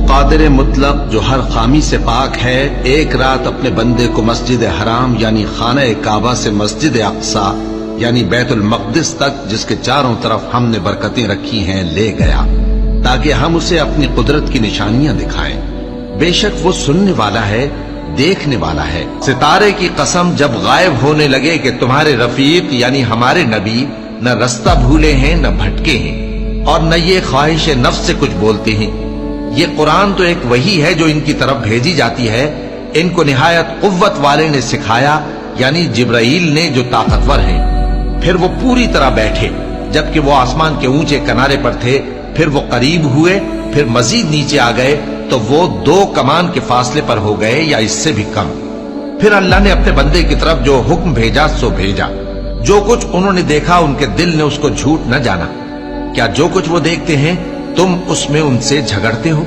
قادر مطلق جو ہر خامی سے پاک ہے، ایک رات اپنے بندے کو مسجد حرام یعنی خانہ کعبہ سے مسجد اقصی یعنی بیت المقدس تک، جس کے چاروں طرف ہم نے برکتیں رکھی ہیں، لے گیا تاکہ ہم اسے اپنی قدرت کی نشانیاں دکھائیں۔ بے شک وہ سننے والا ہے، دیکھنے والا ہے۔ ستارے کی قسم، جب غائب ہونے لگے کہ تمہارے رفیق یعنی ہمارے نبی نہ رستہ بھولے ہیں نہ بھٹکے ہیں، اور نہ یہ خواہش نفس سے کچھ بولتے ہیں۔ یہ قرآن تو ایک وحی ہے جو ان کی طرف بھیجی جاتی ہے، ان کو نہایت قوت والے نے سکھایا یعنی جبرائیل نے جو طاقتور ہیں۔ پھر وہ پوری طرح بیٹھے جبکہ وہ آسمان کے اونچے کنارے پر تھے، پھر وہ قریب ہوئے، پھر مزید نیچے آ گئے تو وہ 2 کمان کے فاصلے پر ہو گئے یا اس سے بھی کم۔ پھر اللہ نے اپنے بندے کی طرف جو حکم بھیجا سو بھیجا۔ جو کچھ انہوں نے دیکھا ان کے دل نے اس کو جھوٹ نہ جانا۔ کیا جو کچھ وہ دیکھتے ہیں تم اس میں ان سے جھگڑتے ہو؟